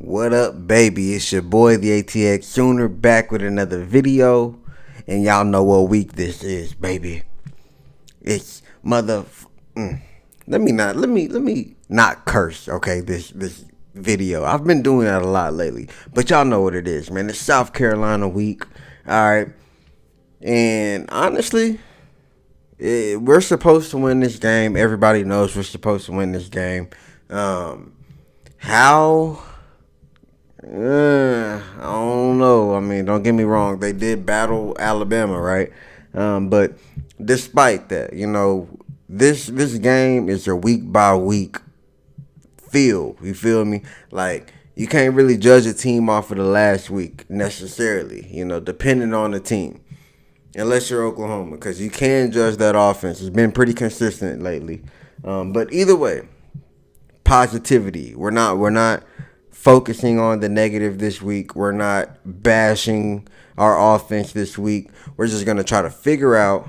What up, baby? It's your boy, the ATX Junior, back with another video. And y'all know what week this is, baby. It's Let me not curse, okay? This video. I've been doing that a lot lately, but y'all know what it is, man. It's South Carolina week, all right. And honestly, we're supposed to win this game. Everybody knows we're supposed to win this game. How? I don't know. I mean, don't get me wrong. They did battle Alabama, right? But despite that, this game is a week by week feel. You feel me? Like, you can't really judge a team off of the last week necessarily, depending on the team. Unless you're Oklahoma, because you can judge that offense. It's been pretty consistent lately. But either way, positivity. We're not focusing on the negative this week. We're not bashing our offense this week. We're just going to try to figure out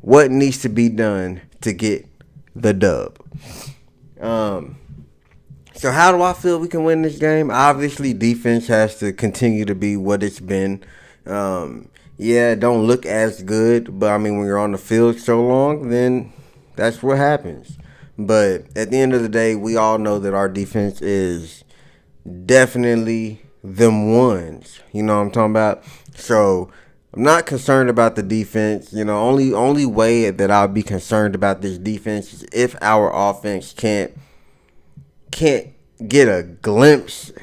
what needs to be done to get the dub. So how do I feel we can win this game? Obviously, defense has to continue to be what it's been. It don't look as good, but I mean, when you're on the field so long, then that's what happens. But at the end of the day, we all know that our defense is definitely them ones. You know what I'm talking about? So I'm not concerned about the defense. Only way that I'll be concerned about this defense is if our offense can't get a glimpse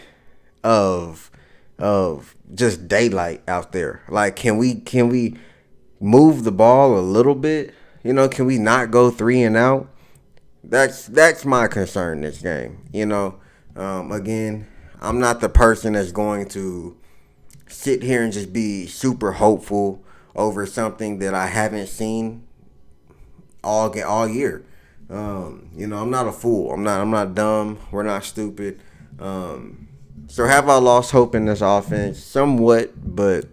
of just daylight out there. Like, can we move the ball a little bit? Can we not go 3 and out? That's my concern this game. Again, I'm not the person that's going to sit here and just be super hopeful over something that I haven't seen all year. I'm not a fool. I'm not dumb. We're not stupid. So have I lost hope in this offense? Somewhat, but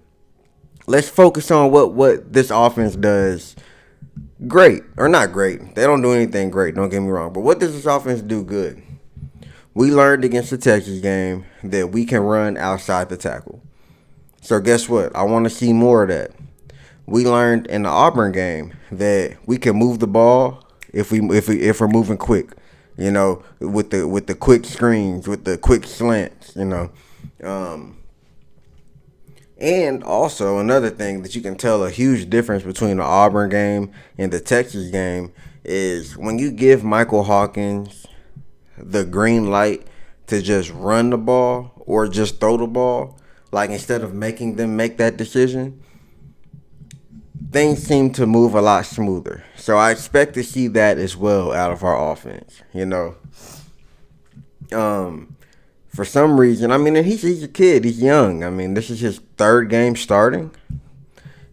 let's focus on what this offense does great, or not great. They don't do anything great, don't get me wrong. But what does this offense do good? We learned against the Texas game that we can run outside the tackle. So guess what? I want to see more of that. We learned in the Auburn game that we can move the ball if we're moving quick. With the quick screens, with the quick slants, And also another thing that you can tell a huge difference between the Auburn game and the Texas game is when you give Michael Hawkins the green light to just run the ball or just throw the ball, like instead of making them make that decision, things seem to move a lot smoother. So I expect to see that as well out of our offense, For some reason, I mean, and he's a kid. He's young. I mean, this is his 3rd game starting.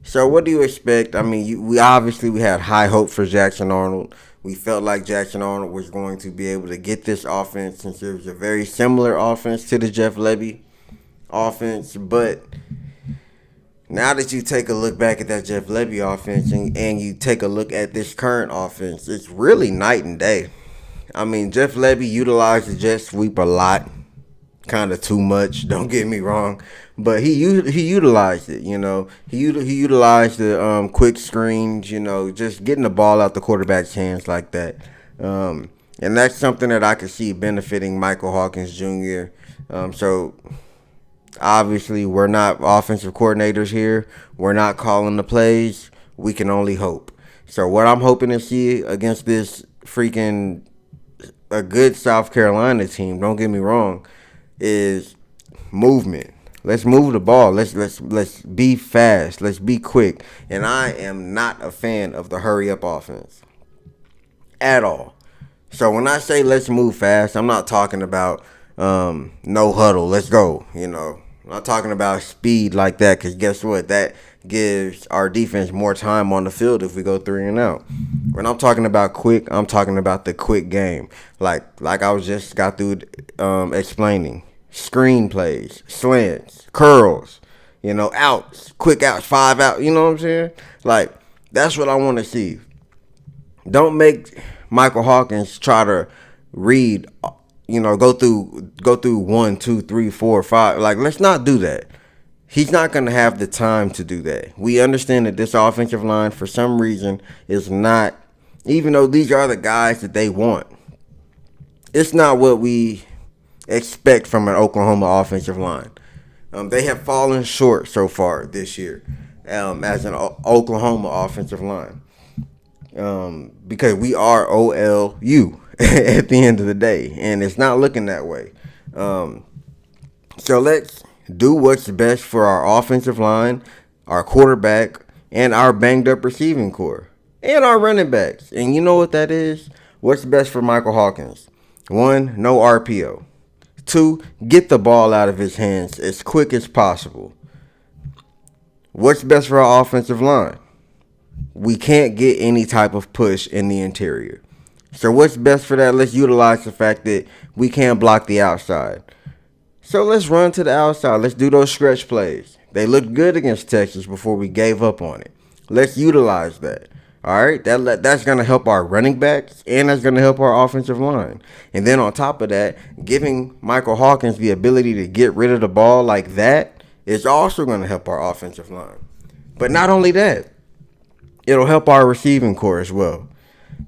So what do you expect? I mean, we had high hope for Jackson Arnold. We felt like Jackson Arnold was going to be able to get this offense since it was a very similar offense to the Jeff Lebby offense. But now that you take a look back at that Jeff Lebby offense and you take a look at this current offense, it's really night and day. I mean, Jeff Lebby utilized the jet sweep a lot. Kind of too much, don't get me wrong, but he utilized it. He utilized the quick screens. Just getting the ball out the quarterback's hands like that, and that's something that I could see benefiting Michael Hawkins Jr. So obviously we're not offensive coordinators here. We're not calling the plays. We can only hope. So what I'm hoping to see against this a good South Carolina team, don't get me wrong, is movement. Let's move the ball. Let's be fast. Let's be quick. And I am not a fan of the hurry up offense at all. So when I say let's move fast, I'm not talking about no huddle. Let's go. I'm not talking about speed like that, because guess what? That gives our defense more time on the field if we go 3 and out. When I'm talking about quick, I'm talking about the quick game. Like I was just got through explaining. Screen plays, slants, curls, outs, quick outs, 5 out. You know what I'm saying? Like, that's what I want to see. Don't make Michael Hawkins try to read go through 1, 2, 3, 4, 5. Like, let's not do that. He's not going to have the time to do that. We understand that this offensive line, for some reason, is not, even though these are the guys that they want, it's not what we expect from an Oklahoma offensive line. They have fallen short so far this year as an Oklahoma offensive line because we are OLU at the end of the day, and it's not looking that way. So let's do what's best for our offensive line, our quarterback, and our banged up receiving core, and our running backs. And you know what that is? What's best for Michael Hawkins? 1, no RPO. 2, get the ball out of his hands as quick as possible. What's best for our offensive line? We can't get any type of push in the interior. So what's best for that? Let's utilize the fact that we can't block the outside. So let's run to the outside. Let's do those stretch plays. They looked good against Texas before we gave up on it. Let's utilize that. All right, that's going to help our running backs, and that's going to help our offensive line. And then on top of that, giving Michael Hawkins the ability to get rid of the ball like that is also going to help our offensive line. But not only that, it'll help our receiving core as well.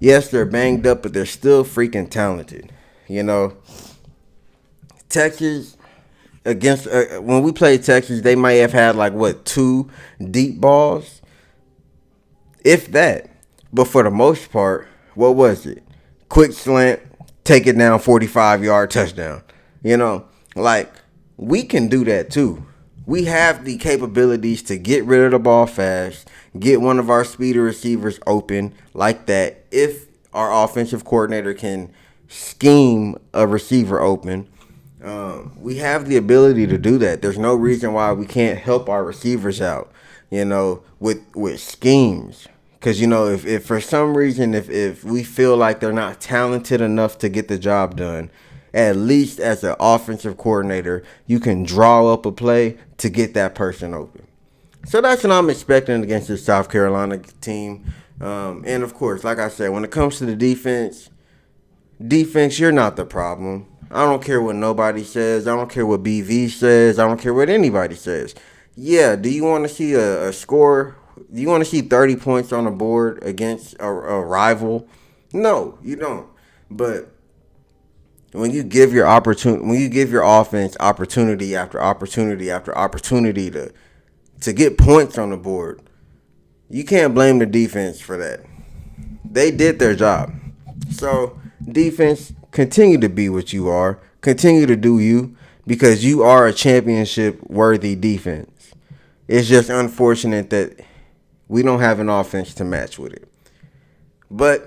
Yes, they're banged up, but they're still freaking talented. Texas, against when we played Texas, they might have had 2 deep balls, if that. But for the most part, what was it? Quick slant, take it down, 45-yard touchdown. We can do that too. We have the capabilities to get rid of the ball fast, get one of our speeder receivers open like that. If our offensive coordinator can scheme a receiver open, we have the ability to do that. There's no reason why we can't help our receivers out, with schemes. Because, if for some reason, if we feel like they're not talented enough to get the job done, at least as an offensive coordinator, you can draw up a play to get that person open. So that's what I'm expecting against this South Carolina team. And, of course, like I said, when it comes to the defense, you're not the problem. I don't care what nobody says. I don't care what BV says. I don't care what anybody says. Yeah, do you want to see a score? Do you want to see 30 points on the board against a rival? No, you don't. But when you give your offense opportunity after opportunity after opportunity to get points on the board, you can't blame the defense for that. They did their job. So, defense, continue to be what you are. Continue to do you, because you are a championship-worthy defense. It's just unfortunate that we don't have an offense to match with it. But,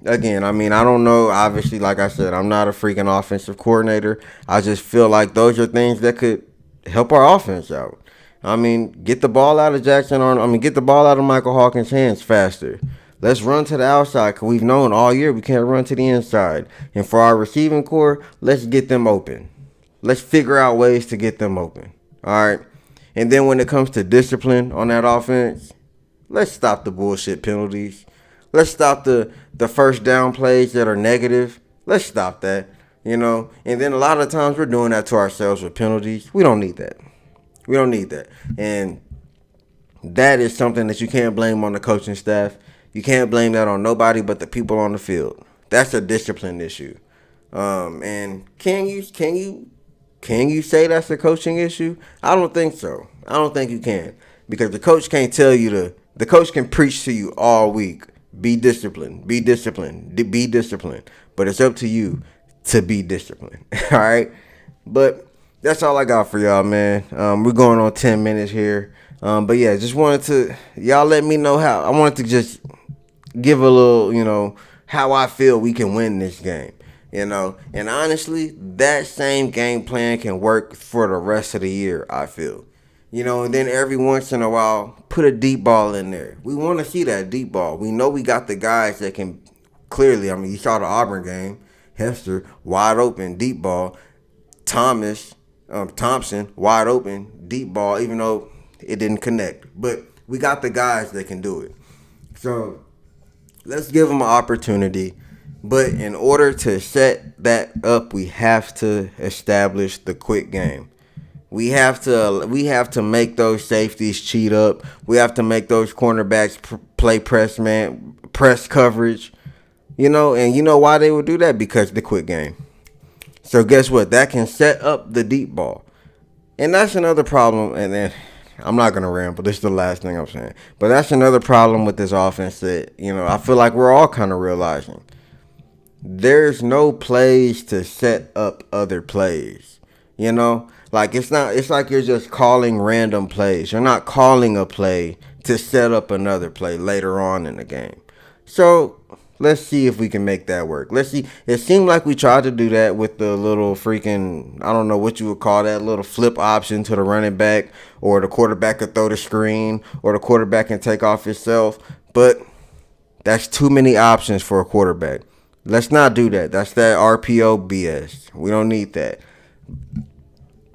again, I don't know. Obviously, like I said, I'm not a freaking offensive coordinator. I just feel like those are things that could help our offense out. Get the ball out of get the ball out of Michael Hawkins' hands faster. Let's run to the outside, because we've known all year we can't run to the inside. And for our receiving core, let's get them open. Let's figure out ways to get them open. All right? And then when it comes to discipline on that offense, let's stop the bullshit penalties. Let's stop the first down plays that are negative. Let's stop that, And then a lot of times we're doing that to ourselves with penalties. We don't need that. We don't need that. And that is something that you can't blame on the coaching staff. You can't blame that on nobody but the people on the field. That's a discipline issue. And can you say that's a coaching issue? I don't think so. I don't think you can, because the coach can't tell you the coach can preach to you all week. Be disciplined. Be disciplined. Be disciplined. But it's up to you to be disciplined. All right. But that's all I got for y'all, man. We're going on 10 minutes here. But yeah, just wanted to, y'all let me know how. I wanted to just give a little, how I feel we can win this game, And honestly, that same game plan can work for the rest of the year, I feel. And then every once in a while, put a deep ball in there. We want to see that deep ball. We know we got the guys that can clearly, you saw the Auburn game. Hester, wide open, deep ball. Thompson, wide open, deep ball, even though it didn't connect. But we got the guys that can do it. So let's give them an opportunity. But in order to set that up, we have to establish the quick game. We have to make those safeties cheat up. We have to make those cornerbacks play press coverage. And you know why they would do that? Because the quick game. So guess what? That can set up the deep ball. And that's another problem. And then I'm not gonna ramble. This is the last thing I'm saying. But that's another problem with this offense that, I feel like we're all kind of realizing. There's no plays to set up other plays. Like it's like you're just calling random plays. You're not calling a play to set up another play later on in the game. So let's see if we can make that work. Let's see. It seemed like we tried to do that with the little freaking, I don't know what you would call that, little flip option to the running back, or the quarterback could throw the screen, or the quarterback can take off himself. But that's too many options for a quarterback. Let's not do that. That's that RPO BS. We don't need that.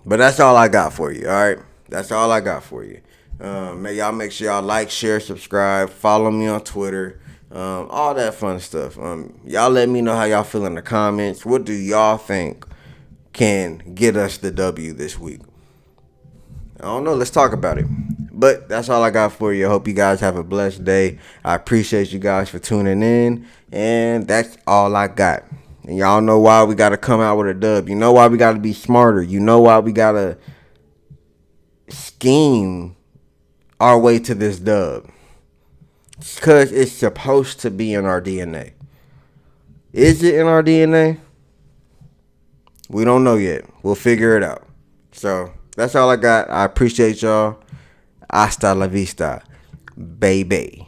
But that's all I got for you, all right? That's all I got for you. Y'all make sure y'all like, share, subscribe, follow me on Twitter, all that fun stuff. Y'all let me know how y'all feel in the comments. What do y'all think can get us the W this week? I don't know. Let's talk about it. But that's all I got for you. I hope you guys have a blessed day. I appreciate you guys for tuning in. And that's all I got. And y'all know why we got to come out with a dub. You know why we got to be smarter. You know why we got to scheme our way to this dub. It's because it's supposed to be in our DNA. Is it in our DNA? We don't know yet. We'll figure it out. So that's all I got. I appreciate y'all. Hasta la vista, baby.